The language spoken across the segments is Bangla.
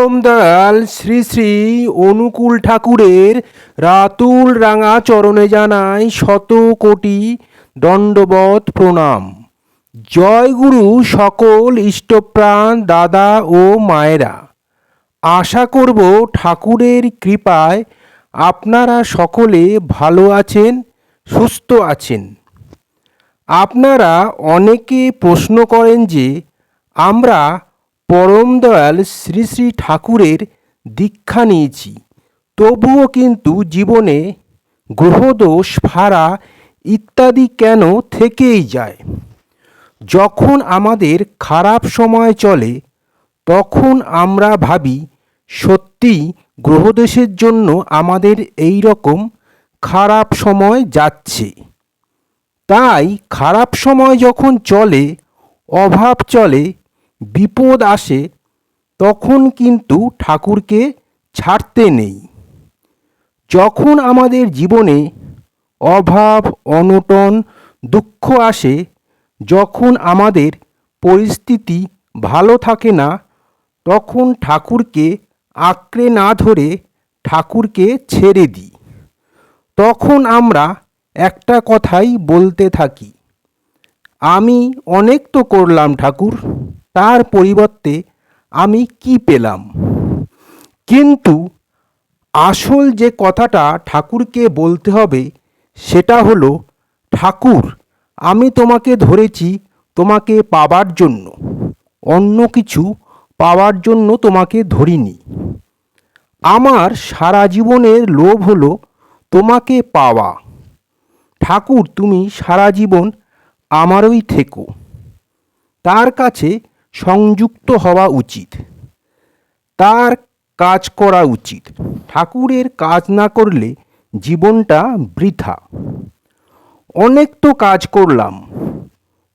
পরম দয়াল শ্রী শ্রী অনুকূল ঠাকুরের রাতুল রাঙা চরণে জানাই শত কোটি দণ্ডবত প্রণাম। জয় গুরু সকল ইষ্টপ্রাণ দাদা ও মায়েরা। আশা করব ঠাকুরের কৃপায় আপনারা সকলে ভালো আছেন, সুস্থ আছেন। আপনারা অনেকে প্রশ্ন করেন যে আমরা পরম দয়াল শ্রী শ্রী ঠাকুরের দীক্ষা নিয়েছি, তবুও কিন্তু জীবনে গ্রহদোষ, ভাড়া ইত্যাদি কেন থেকেই যায়। যখন আমাদের খারাপ সময় চলে তখন আমরা ভাবি সত্যি গ্রহদোষের জন্য আমাদের এই রকম খারাপ সময় যাচ্ছে। তাই খারাপ সময় যখন চলে, অভাব চলে, বিপদ আসে, তখন কিন্তু ঠাকুরকে ছাড়তে নেই। যখন আমাদের জীবনে অভাব, অনটন, দুঃখ আসে, যখন আমাদের পরিস্থিতি ভালো থাকে না, তখন ঠাকুরকে আঁকড়ে না ধরে ঠাকুরকে ছেড়ে দিই। তখন আমরা একটা কথাই বলতে থাকি, আমি অনেক তো করলাম ঠাকুর, তার পরিবর্তে আমি কি পেলাম? কিন্তু আসল যে কথাটা ঠাকুরকে বলতে হবে সেটা হলো, ঠাকুর আমি তোমাকে ধরেছি তোমাকে পাবার জন্য, অন্য কিছু পাওয়ার জন্য তোমাকে ধরিনি। আমার সারা জীবনের লোভ হলো তোমাকে পাওয়া। ঠাকুর তুমি সারা জীবন আমারই থেকো, তার কাছে সংযুক্ত হওয়া উচিত, তার কাজ করা উচিত। ঠাকুরের কাজ না করলে জীবনটা বৃথা। অনেক তো কাজ করলাম,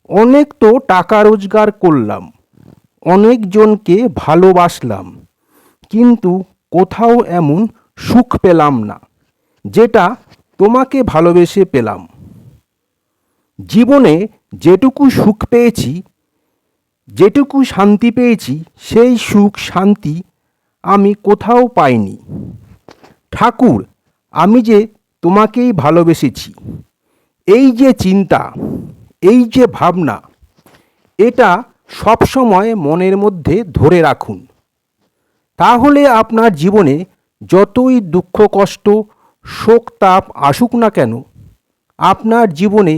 অনেক তো টাকা রোজগার করলাম, অনেকজনকে ভালোবাসলাম, কিন্তু কোথাও এমন সুখ পেলাম না যেটা তোমাকে ভালোবেসে পেলাম। জীবনে যেটুকু সুখ পেয়েছি, যেটুকু শান্তি পেয়েছি, সেই সুখ শান্তি আমি কোথাও পাইনি। ঠাকুর আমি যে তোমাকেই ভালোবেসেছি, এই যে চিন্তা, এই যে ভাবনা, এটা সবসময় মনের মধ্যে ধরে রাখুন। তাহলে আপনার জীবনে যতই দুঃখ, কষ্ট, শোক, তাপ আসুক না কেন, আপনার জীবনে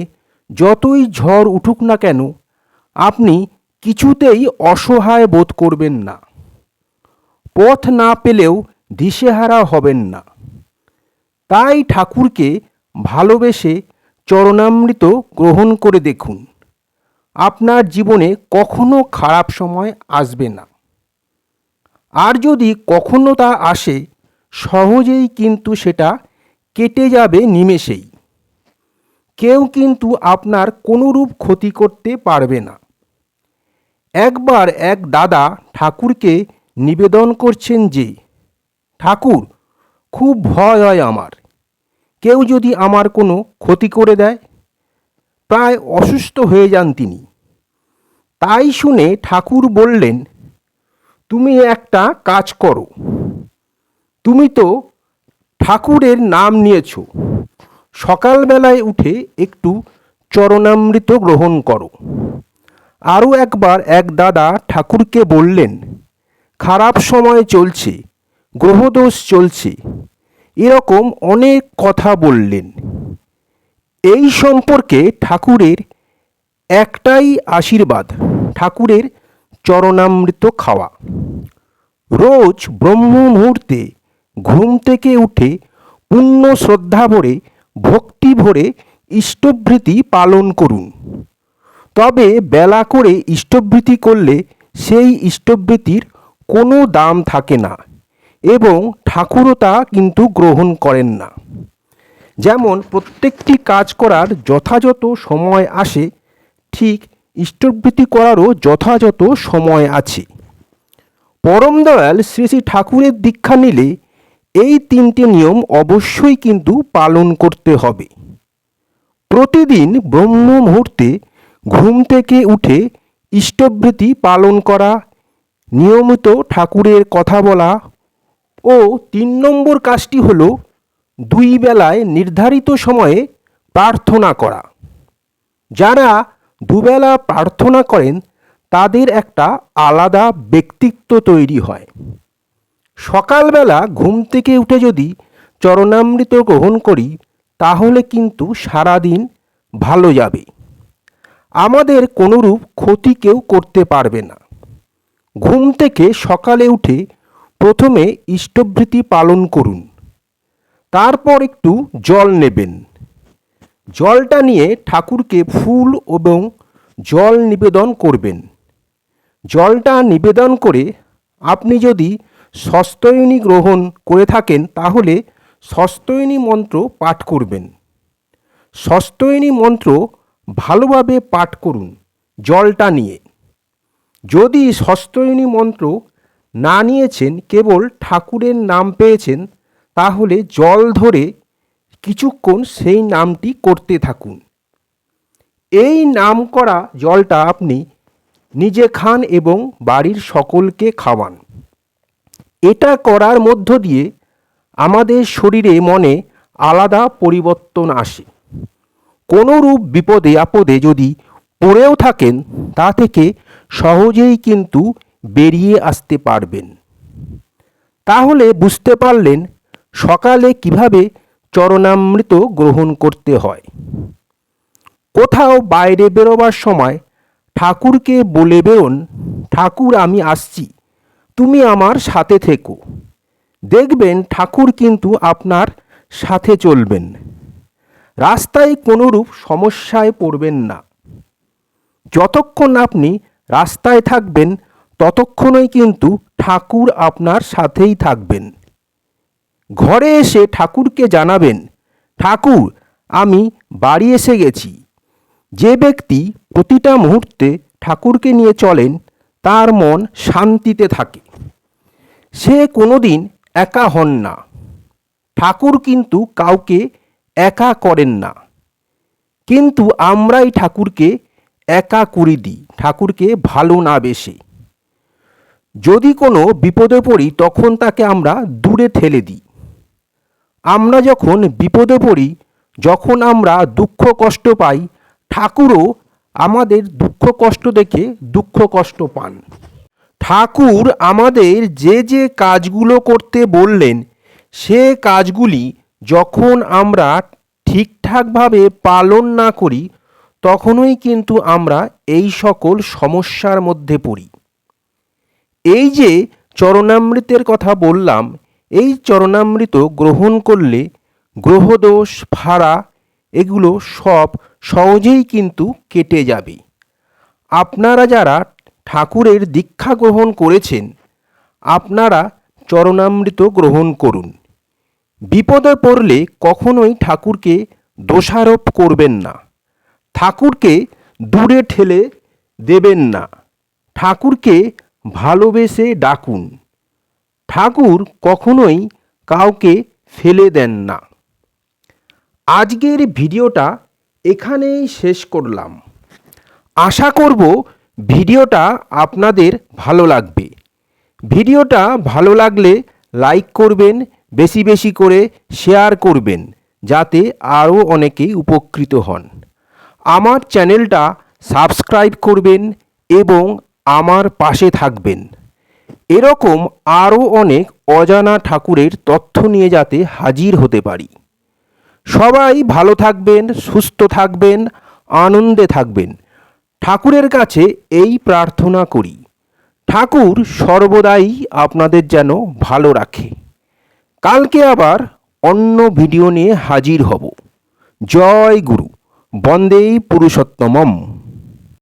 যতই ঝড় উঠুক না কেন, আপনি কিছুতেই অসহায় বোধ করবেন না। পথ না পেলেও দিশেহারা হবেন না। তাই ঠাকুরকে ভালোবেসে চরণামৃত গ্রহণ করে দেখুন, আপনার জীবনে কখনো খারাপ সময় আসবে না। আর যদি কখনো তা আসে, সহজেই কিন্তু সেটা কেটে যাবে নিমেষেই। কেউ কিন্তু আপনার কোনোরূপ ক্ষতি করতে পারবে না। একবার এক দাদা ঠাকুরকে নিবেদন করছেন যে, ঠাকুর খুব ভয় হয় আমার, কেউ যদি আমার কোনো ক্ষতি করে দেয়। প্রায় অসুস্থ হয়ে যান তিনি। তাই শুনে ঠাকুর বললেন, তুমি একটা কাজ করো, তুমি তো ঠাকুরের নাম নিয়েছ, সকালবেলায় উঠে একটু চরণামৃত গ্রহণ করো। আরও একবার এক দাদা ঠাকুরকে বললেন, খারাপ সময় চলছে, গ্রহদোষ চলছে, এরকম অনেক কথা বললেন। এই সম্পর্কে ঠাকুরের একটাই আশীর্বাদ, ঠাকুরের চরণামৃত খাওয়া। রোজ ব্রহ্ম মুহূর্তে ঘুম থেকে উঠে পূর্ণ শ্রদ্ধা ভরে, ভক্তি ভরে ইষ্টভৃতি পালন করুন। তবে বেলা করে ইষ্টভৃতি করলে সেই ইষ্টভৃতির কোনো দাম থাকে না এবং ঠাকুরও তা কিন্তু গ্রহণ করেন না। যেমন প্রত্যেকটি কাজ করার যথাযথ সময় আসে, ঠিক ইষ্টভৃতি করারও যথাযথ সময় আছে। পরম দয়াল শ্রী শ্রী ঠাকুরের দীক্ষা নিলে এই তিনটে নিয়ম অবশ্যই কিন্তু পালন করতে হবে। প্রতিদিন ব্রহ্ম মুহূর্তে ঘুম থেকে উঠে ইষ্টভৃতি পালন করা, নিয়মিত ঠাকুরের কথা বলা ও 3 নম্বর কাজটি হলো 2 বেলায় নির্ধারিত সময়ে প্রার্থনা করা। যারা দুবেলা প্রার্থনা করেন তাদের একটা আলাদা ব্যক্তিত্ব তৈরি হয়। সকালবেলা ঘুম থেকে উঠে যদি চরণামৃত গ্রহণ করি তাহলে কিন্তু সারাদিন ভালো যাবে। আমাদের কোনোরূপ ক্ষতি কেউ করতে পারবে না। ঘুম থেকে সকালে উঠে প্রথমে ইষ্টভৃতি পালন করুন, তারপর একটু জল নেবেন। জলটা নিয়ে ঠাকুরকে ফুল এবং জল নিবেদন করবেন। জলটা নিবেদন করে আপনি যদি স্বস্ত্যয়নী গ্রহণ করে থাকেন তাহলে স্বস্ত্যয়নী মন্ত্র পাঠ করবেন। স্বস্ত্যয়নী মন্ত্র ভালোভাবে পাঠ করুন জলটা নিয়ে। যদি স্বস্ত্যয়নী মন্ত্র না নিয়েছেন, কেবল ঠাকুরের নাম পেয়েছেন, তাহলে জল ধরে কিছুক্ষণ সেই নামটি করতে থাকুন। এই নাম করা জলটা আপনি নিজে খান এবং বাড়ির সকলকে খাওয়ান। এটা করার মধ্য দিয়ে আমাদের শরীরে মনে আলাদা পরিবর্তন আসে। কোনোরূপ বিপদে আপদে যদি পড়েও থাকেন তা থেকে সহজেই কিন্তু বেরিয়ে আসতে পারবেন। তাহলে বুঝতে পারলেন সকালে কিভাবে চরণামৃত গ্রহণ করতে হয়। কোথাও বাইরে বেরোবার সময় ঠাকুরকে বলে বেরোন, ঠাকুর আমি আসছি, তুমি আমার সাথে থেকো। দেখবেন ঠাকুর কিন্তু আপনার সাথে চলবেন। রাস্তায় কোনোরূপ সমস্যায় পড়বেন না। যতক্ষণ আপনি রাস্তায় থাকবেন ততক্ষণই কিন্তু ঠাকুর আপনার সাথেই থাকবেন। ঘরে এসে ঠাকুরকে জানাবেন, ঠাকুর আমি বাড়ি এসে গেছি। যে ব্যক্তি প্রতিটা মুহূর্তে ঠাকুরকে নিয়ে চলেন তার মন শান্তিতে থাকে। সে কোনোদিন একা হন না। ঠাকুর কিন্তু কাউকে একা করেন না, কিন্তু আমরাই ঠাকুরকে একা করে দিই, ঠাকুরকে ভালো না বেসে। যদি কোনো বিপদে পড়ি তখন তাকে আমরা দূরে ঠেলে দিই। আমরা যখন বিপদে পড়ি, যখন আমরা দুঃখ কষ্ট পাই, ঠাকুরও আমাদের দুঃখ কষ্ট দেখে দুঃখ কষ্ট পান। ঠাকুর আমাদের যে যে কাজগুলো করতে বললেন সে কাজগুলি যখন আমরা ঠিকঠাকভাবে পালন না করি তখনই কিন্তু আমরা এই সকল সমস্যার মধ্যে পড়ি। এই যে চরণামৃতের কথা বললাম, এই চরণামৃত গ্রহণ করলে গ্রহদোষ ভাড়া এগুলো সব সহজেই কিন্তু কেটে যাবে। আপনারা যারা ঠাকুরের দীক্ষা গ্রহণ করেছেন আপনারা চরণামৃত গ্রহণ করুন। বিপদে পড়লে কখনোই ঠাকুরকে দোষারোপ করবেন না, ঠাকুরকে দূরে ঠেলে দেবেন না। ঠাকুরকে ভালোবেসে ডাকুন। ঠাকুর কখনোই কাউকে ফেলে দেন না। আজকের ভিডিওটা এখানেই শেষ করলাম। আশা করব ভিডিওটা আপনাদের ভালো লাগবে। ভিডিওটা ভালো লাগলে লাইক করবেন, বেশি বেশি করে শেয়ার করবেন যাতে আরও অনেকেই উপকৃত হন। আমার চ্যানেলটা সাবস্ক্রাইব করবেন এবং আমার পাশে থাকবেন। এরকম আরও অনেক অজানা ঠাকুরের তথ্য নিয়ে যাতে হাজির হতে পারি। সবাই ভালো থাকবেন, সুস্থ থাকবেন, আনন্দে থাকবেন। ঠাকুরের কাছে এই প্রার্থনা করি, ঠাকুর সর্বদাই আপনাদের যেন ভালো রাখে। কালকে আবার অন্য ভিডিও নিয়ে হাজির হব। জয় গুরু, বন্দে পুরুষোত্তমম।